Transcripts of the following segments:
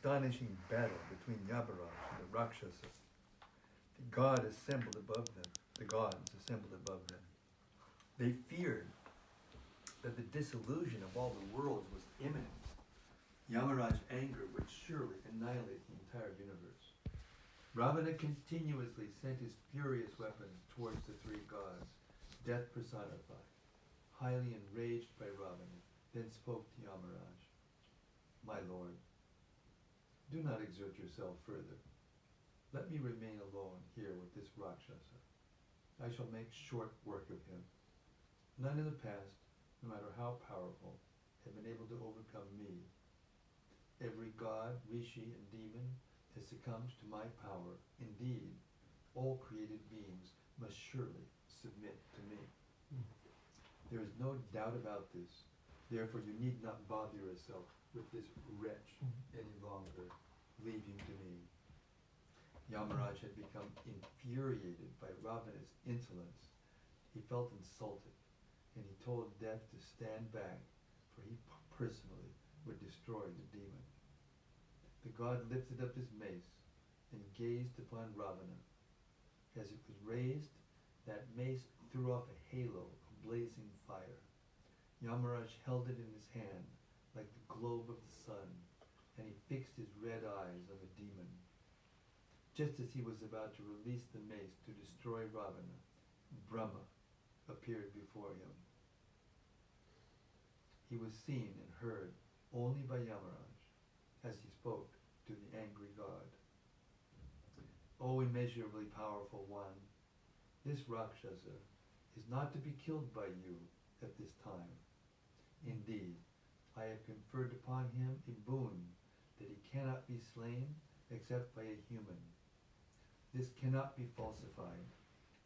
astonishing battle between Yamaraj and the Rakshasa. The gods assembled above them. They feared that the dissolution of all the worlds was imminent. Yamaraj's anger would surely annihilate the entire universe. Ravana continuously sent his furious weapons towards the three gods, death personified. Highly enraged by Ravana, then spoke to Yamaraj. My lord, do not exert yourself further. Let me remain alone here with this Rakshasa. I shall make short work of him. None in the past, no matter how powerful, have been able to overcome me. Every god, rishi, and demon has succumbed to my power. Indeed, all created beings must surely submit to me. There is no doubt about this. Therefore, you need not bother yourself with this wretch any longer. Leave him to me. Yamaraj had become infuriated by Ravana's insolence. He felt insulted, and he told Death to stand back, for he personally would destroy the demon. The god lifted up his mace and gazed upon Ravana. As it was raised, that mace threw off a halo of blazing fire. Yamaraj held it in his hand like the globe of the sun, and he fixed his red eyes on the demon. Just as he was about to release the mace to destroy Ravana, Brahma appeared before him. He was seen and heard only by Yamaraj as he spoke to the angry god. O immeasurably powerful one, this Rakshasa is not to be killed by you at this time. Indeed, I have conferred upon him a boon that he cannot be slain except by a human. This cannot be falsified,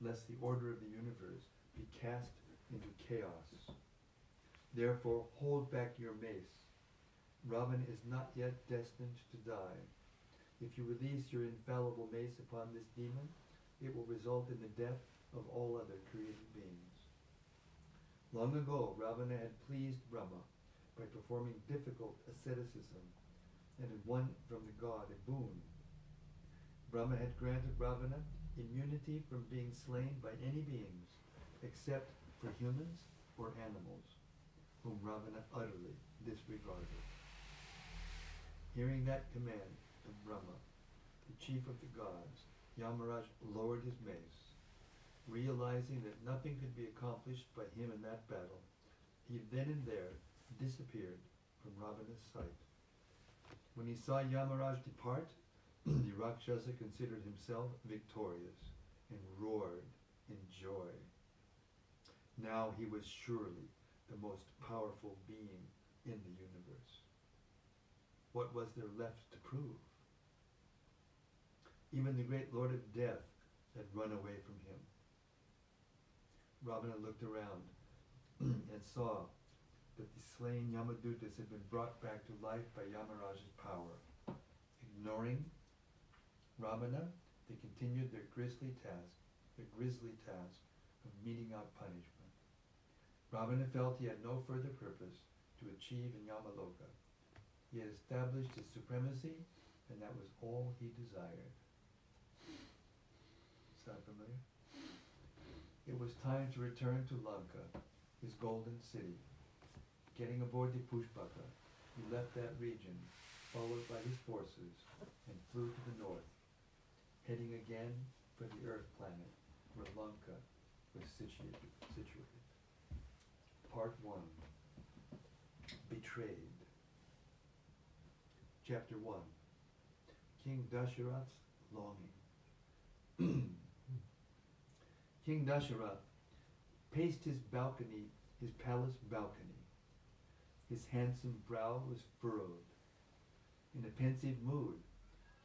lest the order of the universe be cast into chaos. Therefore, hold back your mace. Ravana is not yet destined to die. If you release your infallible mace upon this demon, it will result in the death of all other created beings. Long ago, Ravana had pleased Brahma by performing difficult asceticism and had won from the god a boon. Brahma had granted Ravana immunity from being slain by any beings except for humans or animals, whom Ravana utterly disregarded. Hearing that command of Brahma, the chief of the gods, Yamaraj lowered his mace. Realizing that nothing could be accomplished by him in that battle, he then and there disappeared from Ravana's sight. When he saw Yamaraj depart, the Rakshasa considered himself victorious and roared in joy. Now he was surely the most powerful being in the universe. What was there left to prove? Even the great Lord of Death had run away from him. Ravana looked around and saw that the slain Yamadutas had been brought back to life by Yamaraj's power. Ignoring Ravana, they continued their grisly task of meting out punishment. Ravana felt he had no further purpose to achieve in Yamaloka. He had established his supremacy, and that was all he desired. Sound familiar? It was time to return to Lanka, his golden city. Getting aboard the Pushpaka, he left that region, followed by his forces, and flew to the north, heading again for the Earth planet, where Lanka was situated. Part 1. Betrayed. Chapter 1. King Dasharatha's longing. King Dasharatha paced his palace balcony. His handsome brow was furrowed. In a pensive mood,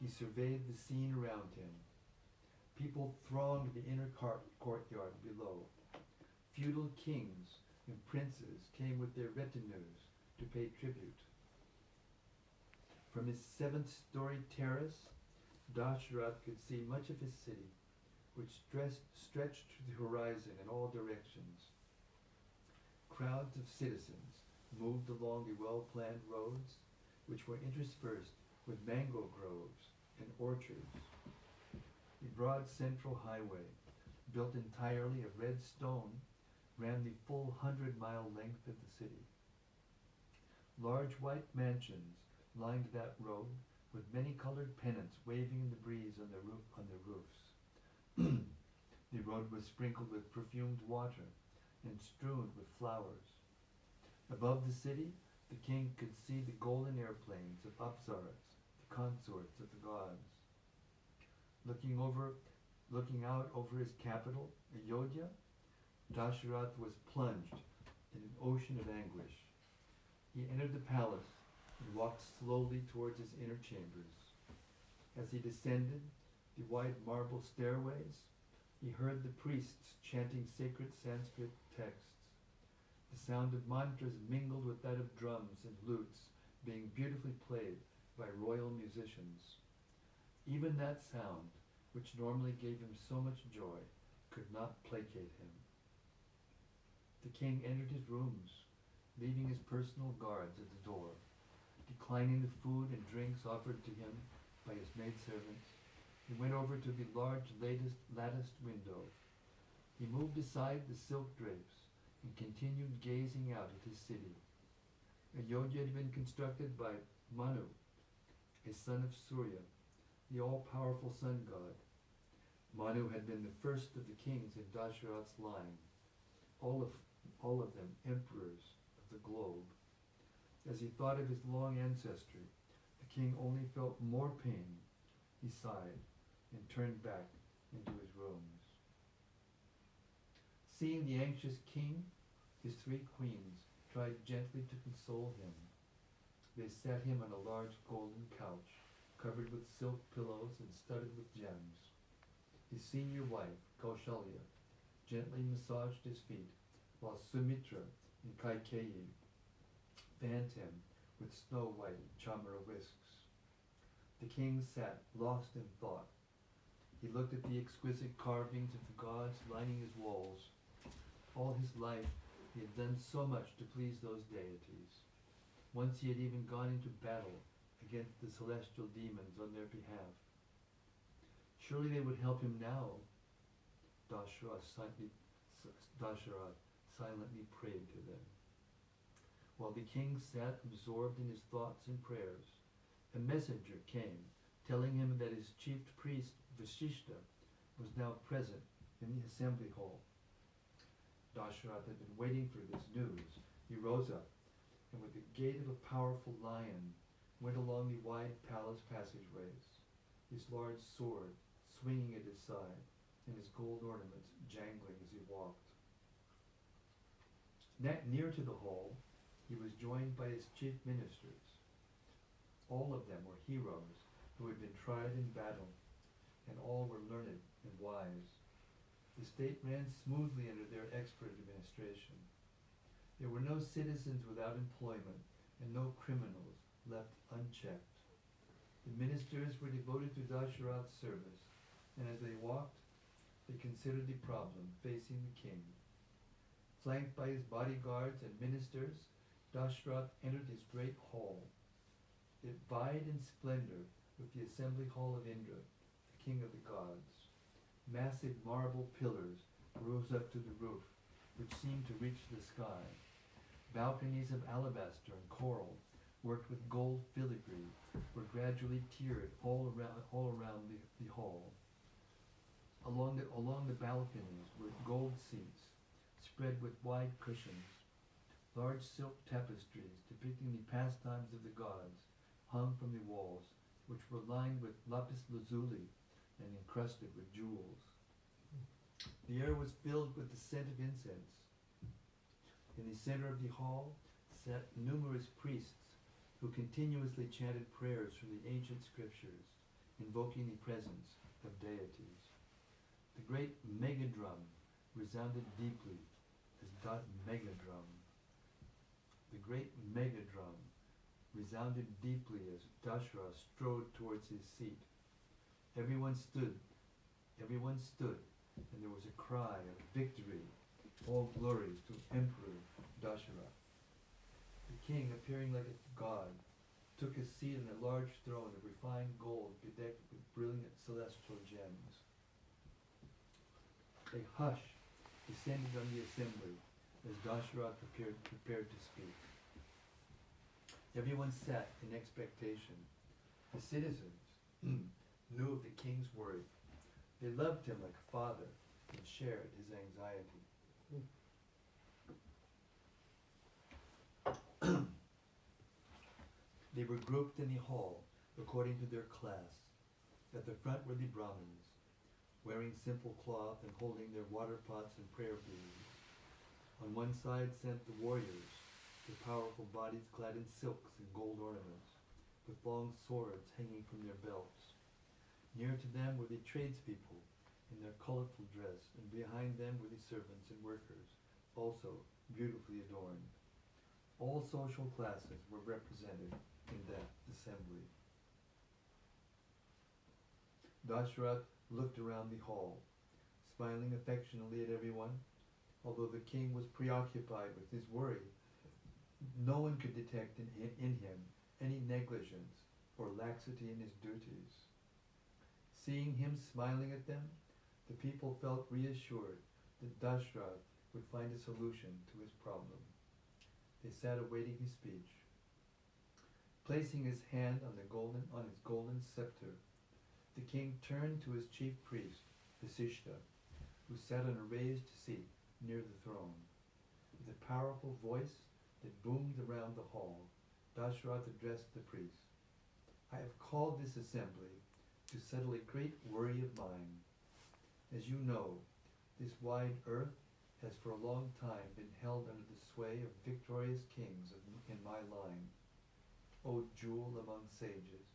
he surveyed the scene around him. People thronged the inner courtyard below. Feudal kings and princes came with their retinues to pay tribute. From his 7th-story terrace, Dasharatha could see much of his city, which stretched to the horizon in all directions. Crowds of citizens moved along the well-planned roads, which were interspersed with mango groves and orchards. The broad central highway, built entirely of red stone, ran the full 100-mile length of the city. Large white mansions lined that road, with many-colored pennants waving in the breeze on their roofs. The road was sprinkled with perfumed water and strewn with flowers. Above the city, the king could see the golden airplanes of Apsaras, the consorts of the gods. Looking out over his capital, Ayodhya, Dasharatha was plunged in an ocean of anguish. He entered the palace and walked slowly towards his inner chambers. As he descended the wide marble stairways, he heard the priests chanting sacred Sanskrit texts. The sound of mantras mingled with that of drums and lutes being beautifully played by royal musicians. Even that sound, which normally gave him so much joy, could not placate him. The king entered his rooms, leaving his personal guards at the door. Declining the food and drinks offered to him by his maidservants, he went over to the large latticed window. He moved aside the silk drapes and continued gazing out at his city. Ayodhya had been constructed by Manu, a son of Surya, the all-powerful sun god. Manu had been the first of the kings in Dasharatha's line, all of them emperors of the globe. As he thought of his long ancestry, the king only felt more pain. He sighed and turned back into his rooms. Seeing the anxious king, his three queens tried gently to console him. They sat him on a large golden couch, covered with silk pillows and studded with gems. His senior wife, Kaushalya, gently massaged his feet, while Sumitra and Kaikeyi fanned him with snow-white chamara whisks. The king sat lost in thought. He looked at the exquisite carvings of the gods lining his walls. All his life he had done so much to please those deities. Once he had even gone into battle against the celestial demons on their behalf. Surely they would help him now. Dasharatha silently prayed to them. While the king sat absorbed in his thoughts and prayers, a messenger came, telling him that his chief priest, Vasishta, was now present in the assembly hall. Dasharatha had been waiting for this news. He rose up, and with the gait of a powerful lion, went along the wide palace passageways, his large sword swinging at his side, and his gold ornaments jangling as he walked. Near to the hall, he was joined by his chief ministers. All of them were heroes who had been tried in battle, and all were learned and wise. The state ran smoothly under their expert administration. There were no citizens without employment, and no criminals left unchecked. The ministers were devoted to Dasharatha's service, and as they walked, they considered the problem facing the king. Flanked by his bodyguards and ministers, Dasharatha entered his great hall. It vied in splendor with the assembly hall of Indra, the king of the gods. Massive marble pillars rose up to the roof, which seemed to reach the sky. Balconies of alabaster and coral, worked with gold filigree, were gradually tiered all around the hall. Along the balconies were gold seats, spread with wide cushions. Large silk tapestries depicting the pastimes of the gods hung from the walls, which were lined with lapis lazuli and encrusted with jewels. The air was filled with the scent of incense. In the center of the hall sat numerous priests who continuously chanted prayers from the ancient scriptures, invoking the presence of deities. The great megadrum resounded deeply as megadrum. The great megadrum resounded deeply as Dasharatha strode towards his seat. Everyone stood, and there was a cry of victory, all glory to Emperor Dasharatha. The king, appearing like a god, took his seat on a large throne of refined gold bedecked with brilliant celestial gems. A hush descended on the assembly as Dasharatha prepared to speak. Everyone sat in expectation. The citizens knew of the king's worry. They loved him like a father and shared his anxiety. They were grouped in the hall according to their class. At the front were the Brahmins, wearing simple cloth and holding their water pots and prayer beads. On one side sat the warriors, their powerful bodies clad in silks and gold ornaments, with long swords hanging from their belts. Near to them were the tradespeople in their colorful dress, and behind them were the servants and workers, also beautifully adorned. All social classes were represented in that assembly. Dasharath looked around the hall, smiling affectionately at everyone. Although the king was preoccupied with his worry, no one could detect in him any negligence or laxity in his duties. Seeing him smiling at them, the people felt reassured that Dasharath would find a solution to his problem. They sat awaiting his speech. Placing his hand on his golden scepter, the king turned to his chief priest, Vasishta, who sat on a raised seat near the throne. With a powerful voice that boomed around the hall, Dasharath addressed the priest. I have called this assembly to settle a great worry of mine. As you know, this wide earth has for a long time been held under the sway of victorious kings in my line. O jewel among sages,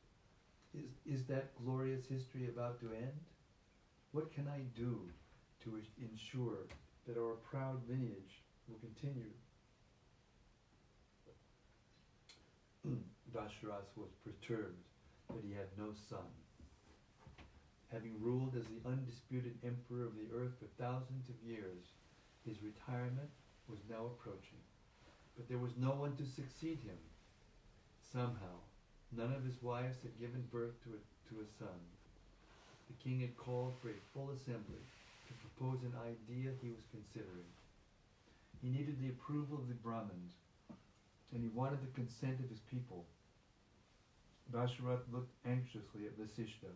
is that glorious history about to end? What can I do to ensure that our proud lineage will continue? Dasharath was perturbed that he had no son. Having ruled as the undisputed emperor of the earth for thousands of years, his retirement was now approaching. But there was no one to succeed him. Somehow, none of his wives had given birth to a son. The king had called for a full assembly to propose an idea he was considering. He needed the approval of the Brahmins, and he wanted the consent of his people. Dasharath looked anxiously at Vasishta,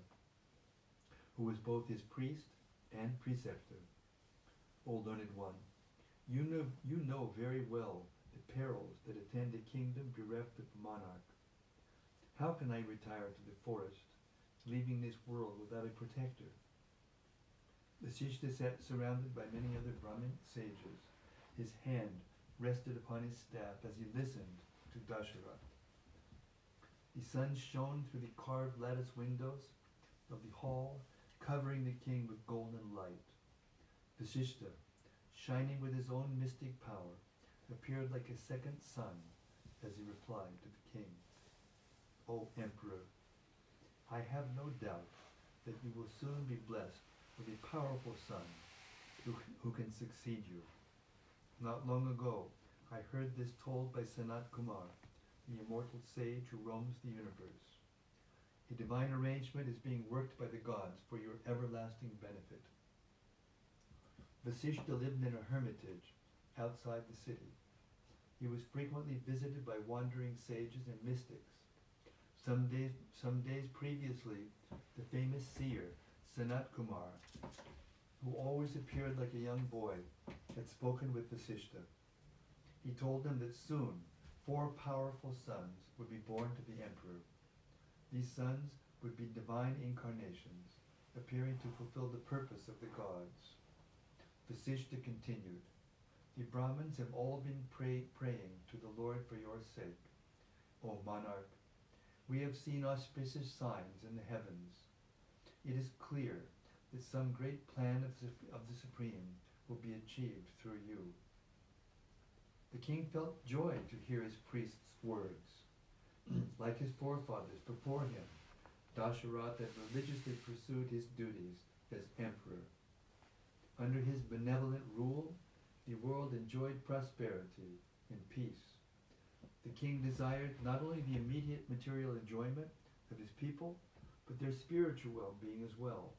who was both his priest and preceptor. O learned one, you know very well the perils that attend a kingdom bereft of a monarch. How can I retire to the forest, leaving this world without a protector? Vasishta sat surrounded by many other Brahmin sages. His hand rested upon his staff as he listened to Dasharath. The sun shone through the carved lattice windows of the hall, covering the king with golden light. Vasishta, shining with his own mystic power, appeared like a second sun as he replied to the king. O Emperor, I have no doubt that you will soon be blessed with a powerful son who can succeed you. Not long ago, I heard this told by Sanat Kumar, the immortal sage who roams the universe. A divine arrangement is being worked by the gods for your everlasting benefit. Vasishta lived in a hermitage outside the city. He was frequently visited by wandering sages and mystics. Some days previously, the famous seer, Sanat Kumar, who always appeared like a young boy, had spoken with Vasishta. He told him that soon 4 powerful sons would be born to the emperor. These sons would be divine incarnations, appearing to fulfill the purpose of the gods. Vasishta continued, the Brahmins have all been praying to the Lord for your sake. O monarch, we have seen auspicious signs in the heavens. It is clear that some great plan of the Supreme will be achieved through you. The king felt joy to hear his priest's words. Like his forefathers before him, Dasharath had religiously pursued his duties as emperor. Under his benevolent rule, the world enjoyed prosperity and peace. The king desired not only the immediate material enjoyment of his people, but their spiritual well-being as well.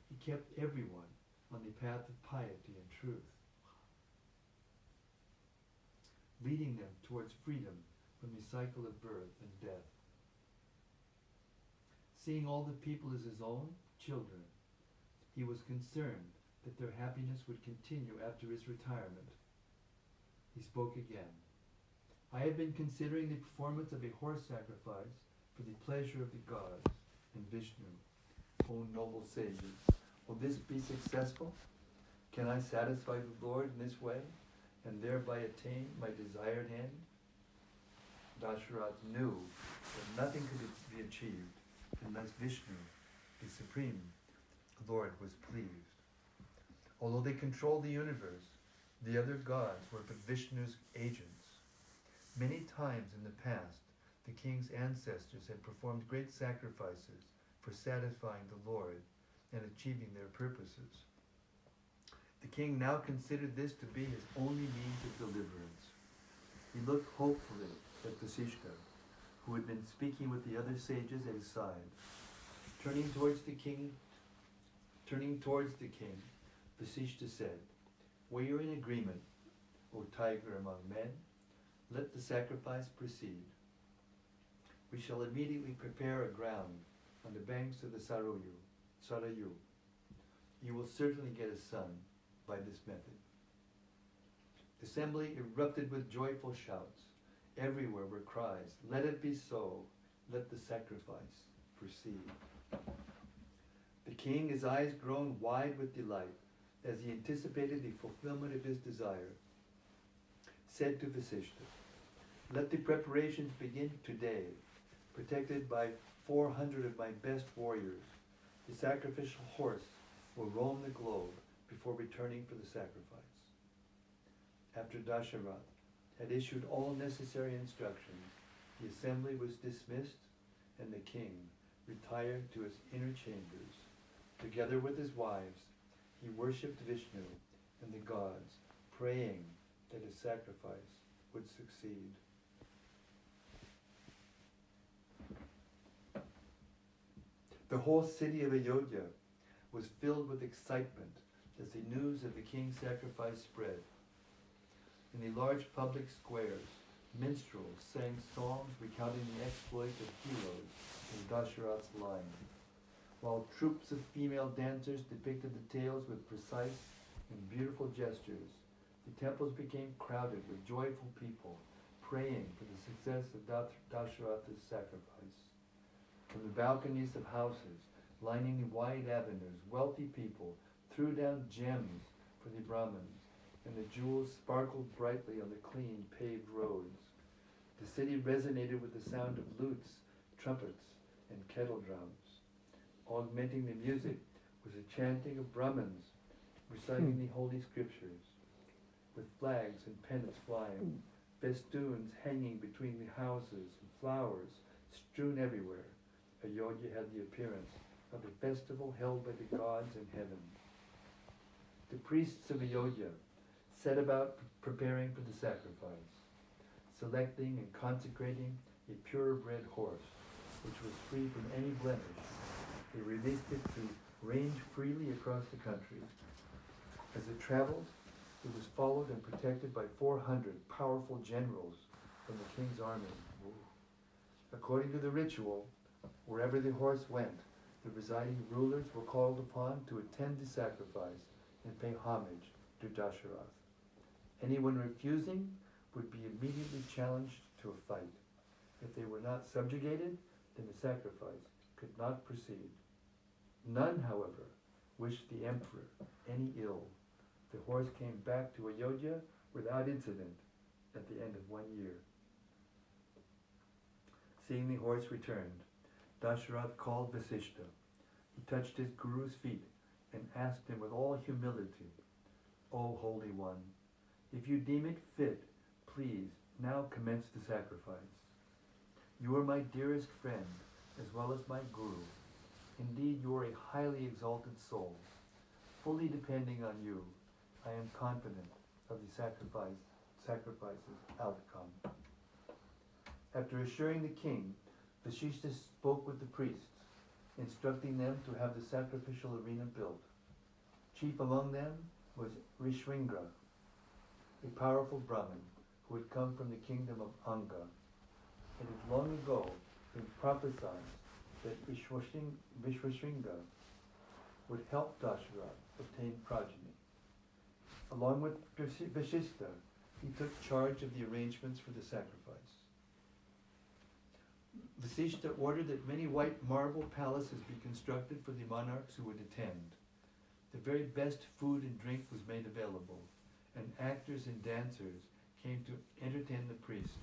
He kept everyone on the path of piety and truth, leading them towards freedom from the cycle of birth and death. Seeing all the people as his own children, he was concerned that their happiness would continue after his retirement. He spoke again. I have been considering the performance of a horse sacrifice for the pleasure of the gods and Vishnu. O noble sages, will this be successful? Can I satisfy the Lord in this way and thereby attain my desired end? Dasharatha knew that nothing could be achieved unless Vishnu, the Supreme Lord, was pleased. Although they controlled the universe, the other gods were but Vishnu's agents. Many times in the past, the king's ancestors had performed great sacrifices for satisfying the Lord and achieving their purposes. The king now considered this to be his only means of deliverance. He looked hopefully at Vasishta, who had been speaking with the other sages at his side. Turning towards the king, Vasishta said, "We are in agreement, O tiger among men. Let the sacrifice proceed. We shall immediately prepare a ground on the banks of the Sarayu. You will certainly get a son by this method." The assembly erupted with joyful shouts. Everywhere were cries, "Let it be so. Let the sacrifice proceed." The king, his eyes grown wide with delight, as he anticipated the fulfillment of his desire, said to Vasishta, "Let the preparations begin today. Protected by 400 of my best warriors, the sacrificial horse will roam the globe before returning for the sacrifice." After Dasharatha had issued all necessary instructions, the assembly was dismissed and the king retired to his inner chambers. Together with his wives, he worshipped Vishnu and the gods, praying that his sacrifice would succeed. The whole city of Ayodhya was filled with excitement as the news of the king's sacrifice spread. In the large public squares, minstrels sang songs recounting the exploits of heroes in Dasharatha's line, while troops of female dancers depicted the tales with precise and beautiful gestures. The temples became crowded with joyful people, praying for the success of Dasharatha's sacrifice. From the balconies of houses lining the wide avenues, wealthy people threw down gems for the Brahmins, and the jewels sparkled brightly on the clean, paved roads. The city resonated with the sound of lutes, trumpets, and kettle drums. Augmenting the music was a chanting of Brahmins reciting the holy scriptures, with flags and pennants flying, festoons hanging between the houses, and flowers strewn everywhere. Ayodhya had the appearance of a festival held by the gods in heaven. The priests of Ayodhya set about preparing for the sacrifice, selecting and consecrating a purebred horse, which was free from any blemish. They released it to range freely across the country. As it traveled, it was followed and protected by 400 powerful generals from the king's army. According to the ritual, wherever the horse went, the residing rulers were called upon to attend the sacrifice and pay homage to Dasharatha. Anyone refusing would be immediately challenged to a fight. If they were not subjugated, then the sacrifice could not proceed. None, however, wished the emperor any ill. The horse came back to Ayodhya without incident at the end of 1 year. Seeing the horse returned, Dasharatha called Vasishta. He touched his guru's feet and asked him with all humility, "O Holy One, if you deem it fit, please now commence the sacrifice. You are my dearest friend as well as my guru. Indeed, you are a highly exalted soul. Fully depending on you, I am confident of the sacrifice's outcome." After assuring the king, Vasishta spoke with the priests, instructing them to have the sacrificial arena built. Chief among them was Rishringa, a powerful Brahmin who had come from the kingdom of Anga. It had long ago been prophesied that Vishwashringa would help Dasharatha obtain progeny. Along with Vasishta, he took charge of the arrangements for the sacrifice. Vasishta ordered that many white marble palaces be constructed for the monarchs who would attend. The very best food and drink was made available, and actors and dancers came to entertain the priests.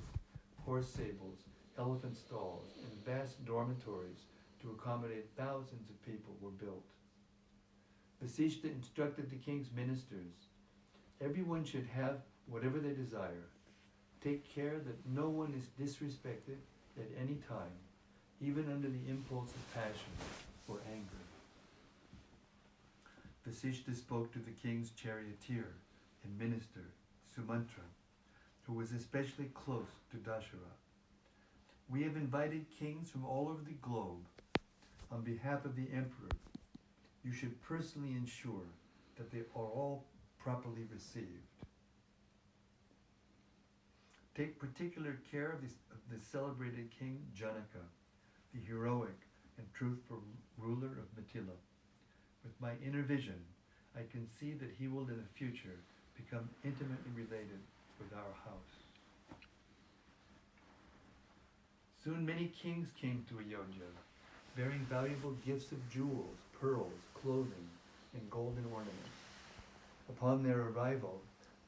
Horse stables, elephant stalls, and vast dormitories to accommodate thousands of people were built. Vasishta instructed the king's ministers, everyone should have whatever they desire. Take care that no one is disrespected at any time, even under the impulse of passion or anger. Vasishta spoke to the king's charioteer and minister, Sumantra, who was especially close to Dasharatha. We have invited kings from all over the globe. On behalf of the emperor, you should personally ensure that they are all properly received. Take particular care of the celebrated king Janaka, the heroic and truthful ruler of Mithila. With my inner vision, I can see that he will in the future become intimately related with our house. Soon many kings came to Ayodhya, bearing valuable gifts of jewels, pearls, clothing, and golden ornaments. Upon their arrival,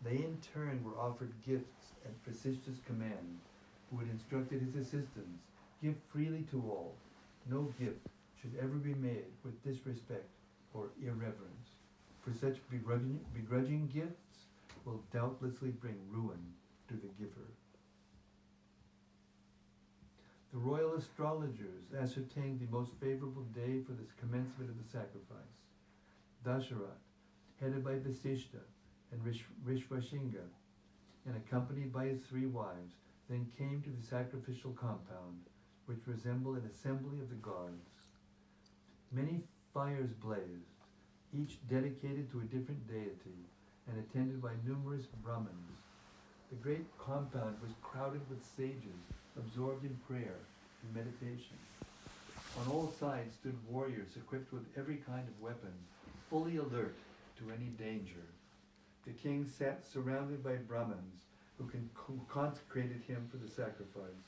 they in turn were offered gifts at Vasishta's command, who had instructed his assistants, give freely to all. No gift should ever be made with disrespect or irreverence, for such begrudging gifts will doubtlessly bring ruin to the giver. The royal astrologers ascertained the most favorable day for the commencement of the sacrifice. Dasharatha, headed by Vasishta and Rishvashinga, and accompanied by his 3 wives, then came to the sacrificial compound, which resembled an assembly of the gods. Many fires blazed, each dedicated to a different deity, and attended by numerous Brahmins. The great compound was crowded with sages, absorbed in prayer and meditation. On all sides stood warriors equipped with every kind of weapon, fully alert to any danger. The king sat surrounded by Brahmins who consecrated him for the sacrifice.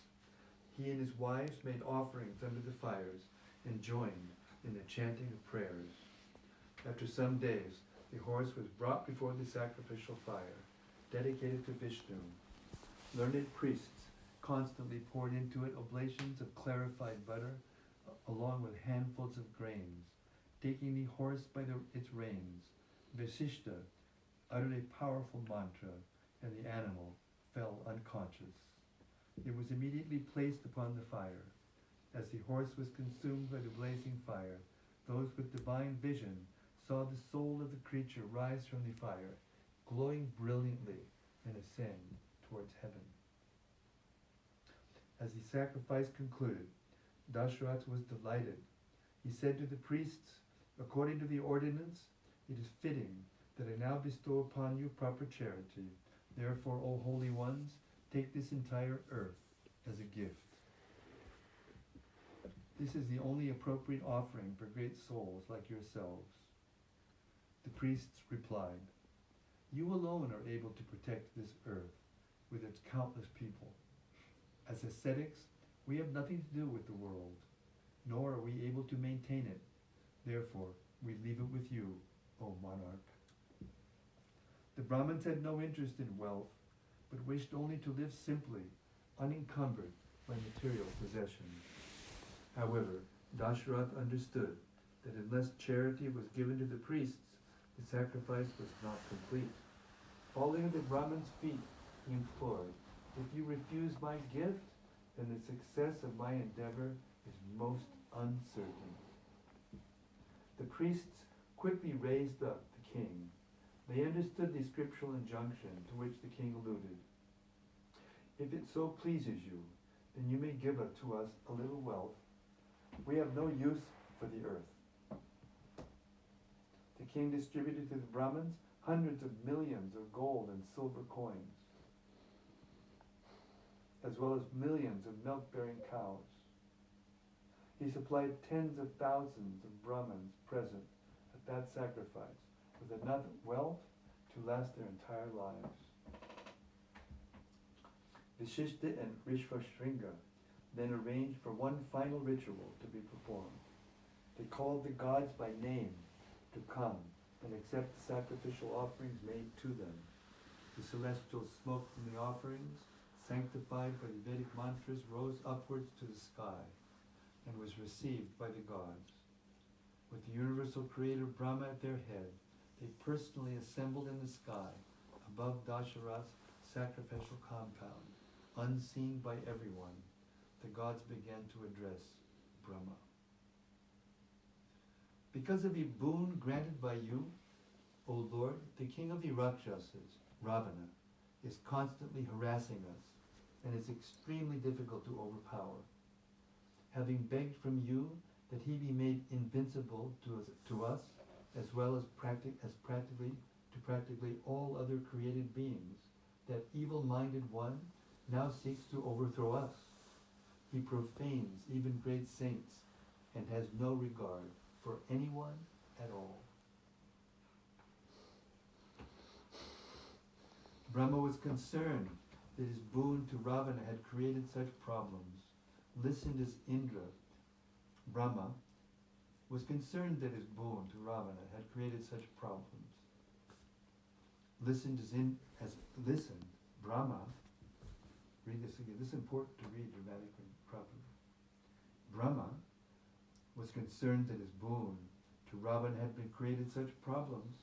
He and his wives made offerings under the fires and joined in the chanting of prayers. After some days, the horse was brought before the sacrificial fire, dedicated to Vishnu. Learned priests constantly poured into it oblations of clarified butter, along with handfuls of grains. Taking the horse by its reins, Vasishta uttered a powerful mantra, and the animal fell unconscious. It was immediately placed upon the fire. As the horse was consumed by the blazing fire, those with divine vision saw the soul of the creature rise from the fire, glowing brilliantly, and ascend towards heaven. As the sacrifice concluded, Dasharatha was delighted. He said to the priests, according to the ordinance, it is fitting that I now bestow upon you proper charity. Therefore, O holy ones, take this entire earth as a gift. This is the only appropriate offering for great souls like yourselves. The priests replied, you alone are able to protect this earth with its countless people. As ascetics, we have nothing to do with the world, nor are we able to maintain it. Therefore, we leave it with you, O monarch. The Brahmins had no interest in wealth, but wished only to live simply, unencumbered by material possessions. However, Dasharatha understood that unless charity was given to the priests, the sacrifice was not complete. Falling at the Brahmin's feet, he implored, if you refuse my gift, then the success of my endeavor is most uncertain. The priests quickly raised up the king. They understood the scriptural injunction to which the king alluded. If it so pleases you, then you may give to us a little wealth. We have no use for the earth. The king distributed to the Brahmins hundreds of millions of gold and silver coins, as well as millions of milk-bearing cows. He supplied tens of thousands of Brahmins present at that sacrifice with enough wealth to last their entire lives. Vishishta and Rishvashringa then arranged for one final ritual to be performed. They called the gods by name to come and accept the sacrificial offerings made to them. The celestial smoke from the offerings, sanctified by the Vedic mantras, rose upwards to the sky and was received by the gods. With the universal creator Brahma at their head, they personally assembled in the sky above Dasharatha's sacrificial compound. Unseen by everyone, the gods began to address Brahma. Because of a boon granted by you, O Lord, the king of the Rakshasas, Ravana, is constantly harassing us and is extremely difficult to overpower. Having begged from you that he be made invincible to us, as well as practically all other created beings, that evil-minded one now seeks to overthrow us. He profanes even great saints and has no regard for anyone at all. Brahma was concerned that his boon to Ravana had created such problems. Listened as Indra. Brahma was concerned that his boon to Ravana had created such problems. Brahma, read this again, this is important to read dramatically properly. Brahma was concerned that his boon to Ravana had been created such problems.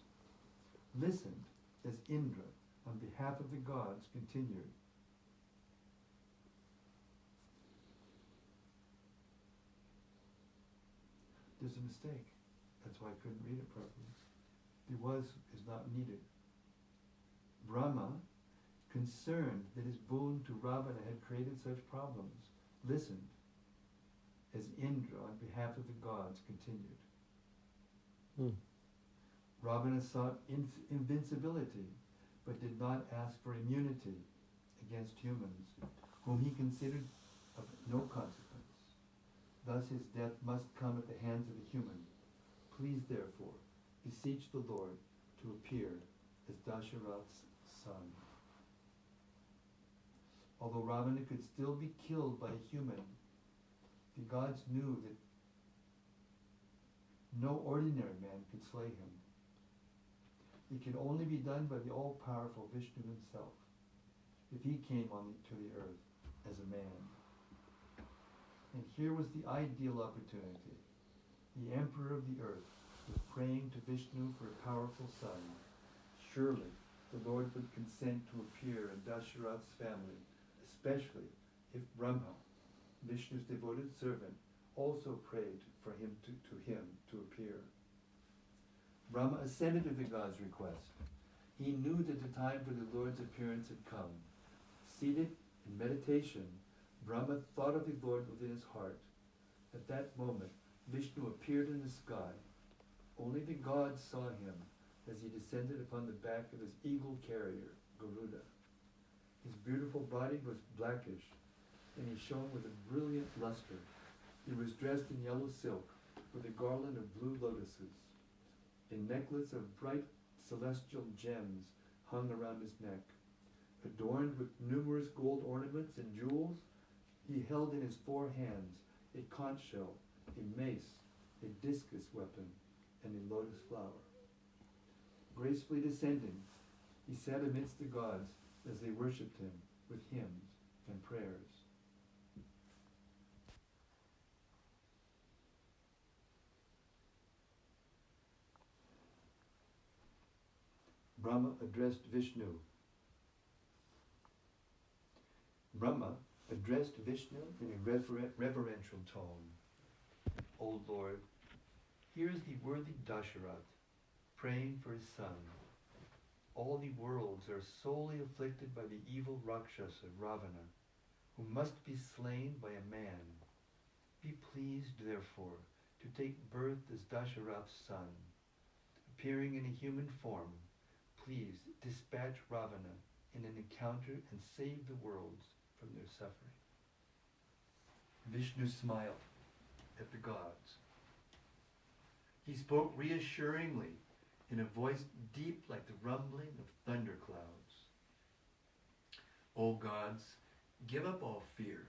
Listened as Indra, on behalf of the gods, continued. There's a mistake. That's why I couldn't read it properly. The was is not needed. Brahma, concerned that his boon to Ravana had created such problems, listened as Indra, on behalf of the gods, continued. Ravana sought invincibility, but did not ask for immunity against humans, whom he considered of no consequence. Thus his death must come at the hands of a human. Please, therefore, beseech the Lord to appear as Dasharatha's son. Although Ravana could still be killed by a human, the gods knew that no ordinary man could slay him. It could only be done by the all-powerful Vishnu himself, if he came to the earth as a man. And here was the ideal opportunity. The emperor of the earth was praying to Vishnu for a powerful son. Surely the Lord would consent to appear in Dasharatha's family, especially if Brahma, Vishnu's devoted servant, also prayed for him to appear. Brahma assented to the god's request. He knew that the time for the Lord's appearance had come. Seated in meditation, Brahma thought of the Lord within his heart. At that moment, Vishnu appeared in the sky. Only the gods saw him as he descended upon the back of his eagle carrier, Garuda. His beautiful body was blackish, and he shone with a brilliant luster. He was dressed in yellow silk, with a garland of blue lotuses. A necklace of bright celestial gems hung around his neck. Adorned with numerous gold ornaments and jewels, he held in his 4 hands a conch shell, a mace, a discus weapon, and a lotus flower. Gracefully descending, he sat amidst the gods as they worshipped him with hymns and prayers. Brahma addressed Vishnu. Brahma addressed Vishnu in a reverential tone. O Lord, here is the worthy Dasharatha praying for his son. All the worlds are sorely afflicted by the evil Rakshasa, Ravana, who must be slain by a man. Be pleased, therefore, to take birth as Dasharatha's son. Appearing in a human form, please dispatch Ravana in an encounter and save the worlds from their suffering. Vishnu smiled at the gods. He spoke reassuringly in a voice deep like the rumbling of thunderclouds. O gods, give up all fear.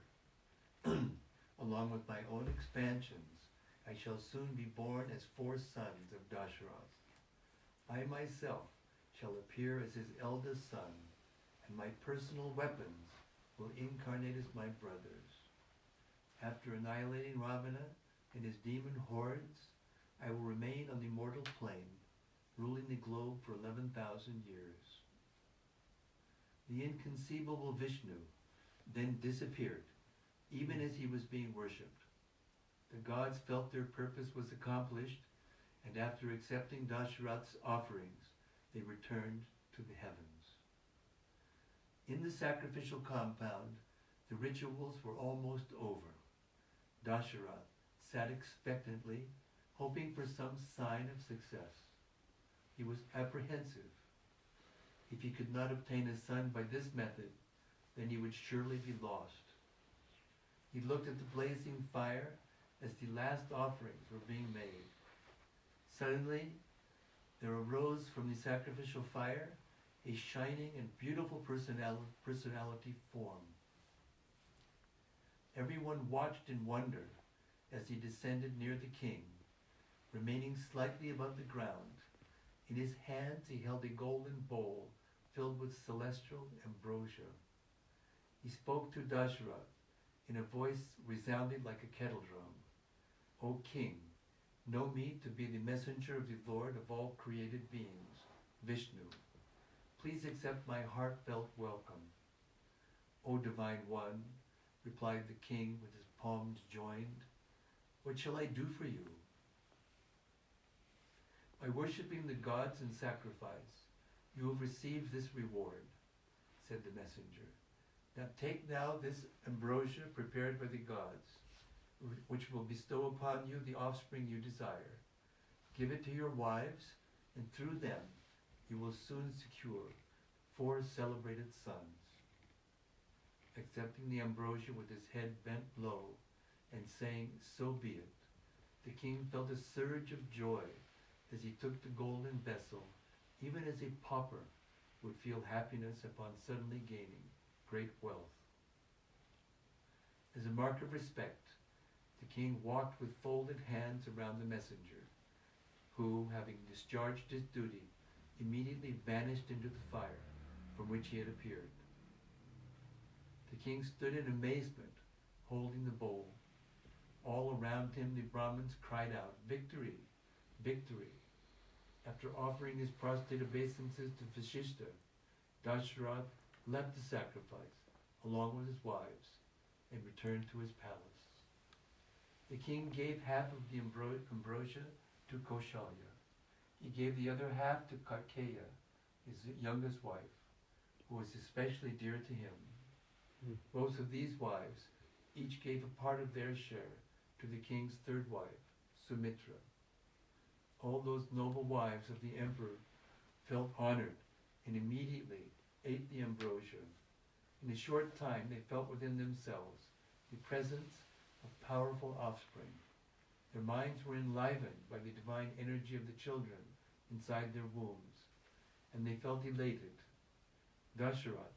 Along with my own expansions, I shall soon be born as 4 sons of Dasharatha. I myself shall appear as his eldest son, and my personal weapons will incarnate as my brothers. After annihilating Ravana and his demon hordes, I will remain on the mortal plane, ruling the globe for 11,000 years. The inconceivable Vishnu then disappeared, even as he was being worshipped. The gods felt their purpose was accomplished, and after accepting Dasharatha's offerings, they returned to the heavens. In the sacrificial compound, the rituals were almost over. Dasharatha sat expectantly, hoping for some sign of success. He was apprehensive. If he could not obtain a son by this method, then he would surely be lost. He looked at the blazing fire as the last offerings were being made. Suddenly, there arose from the sacrificial fire a shining and beautiful personality form. Everyone watched in wonder as he descended near the king, remaining slightly above the ground. In his hands he held a golden bowl filled with celestial ambrosia. He spoke to Dasharatha in a voice resounding like a kettle drum. O king, know me to be the messenger of the Lord of all created beings, Vishnu. Please accept my heartfelt welcome. O divine one, replied the king with his palms joined, what shall I do for you? By worshipping the gods in sacrifice, you have received this reward, said the messenger. Now take now this ambrosia prepared by the gods, which will bestow upon you the offspring you desire. Give it to your wives, and through them you will soon secure 4 celebrated sons. Accepting the ambrosia with his head bent low and saying, so be it, the king felt a surge of joy as he took the golden vessel, even as a pauper would feel happiness upon suddenly gaining great wealth. As a mark of respect, the king walked with folded hands around the messenger, who, having discharged his duty, immediately vanished into the fire from which he had appeared. The king stood in amazement, holding the bowl. All around him the Brahmins cried out, victory, victory. After offering his prostrate obeisances to Vashishta, Dasharatha left the sacrifice, along with his wives, and returned to his palace. The king gave half of the ambrosia to Kaushalya. He gave the other half to Kaikeya, his youngest wife, who was especially dear to him. Both of these wives each gave a part of their share to the king's 3rd wife, Sumitra. All those noble wives of the emperor felt honored and immediately ate the ambrosia. In a short time they felt within themselves the presence of powerful offspring. Their minds were enlivened by the divine energy of the children inside their wombs, and they felt elated. Dasharatha,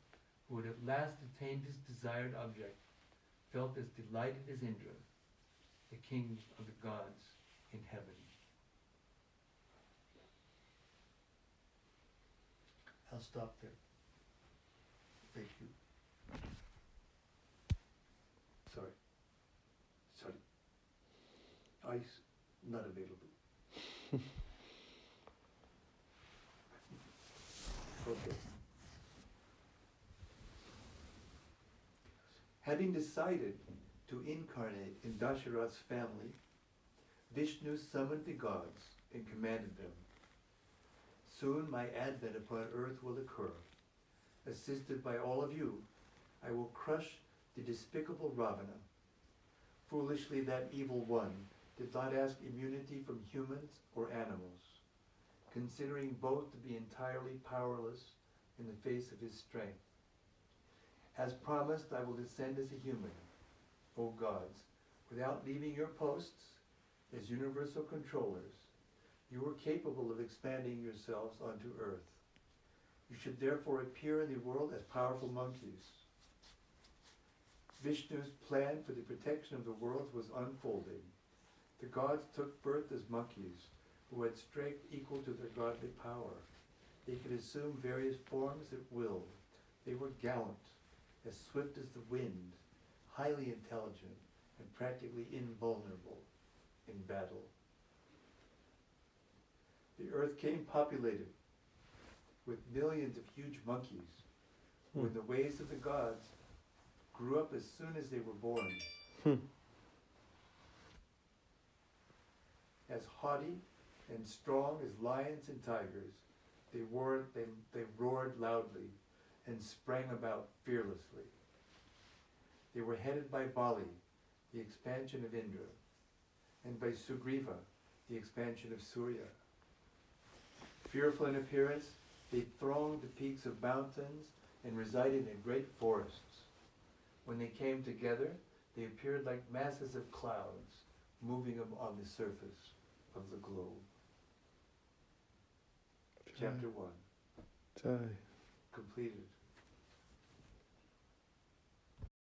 who had at last attained his desired object, felt as delighted as Indra, the king of the gods in heaven. I'll stop there. Thank you. Sorry. Ice not available. Okay. Having decided to incarnate in Dasharatha's family, Vishnu summoned the gods and commanded them, soon my advent upon earth will occur. Assisted by all of you, I will crush the despicable Ravana. Foolishly that evil one did not ask immunity from humans or animals, considering both to be entirely powerless in the face of his strength. As promised, I will descend as a human, O gods, without leaving your posts as universal controllers. You are capable of expanding yourselves onto earth. You should therefore appear in the world as powerful monkeys. Vishnu's plan for the protection of the worlds was unfolding. The gods took birth as monkeys, who had strength equal to their godly power. They could assume various forms at will. They were gallant, as swift as the wind, highly intelligent, and practically invulnerable in battle. The earth came populated with millions of huge monkeys, who in the ways of the gods grew up as soon as they were born. As haughty and strong as lions and tigers, they roared loudly and sprang about fearlessly. They were headed by Bali, the expansion of Indra, and by Sugriva, the expansion of Surya. Fearful in appearance, they thronged the peaks of mountains and resided in great forests. When they came together, they appeared like masses of clouds, moving on the surface of the globe. Chapter 1. Jai. Completed.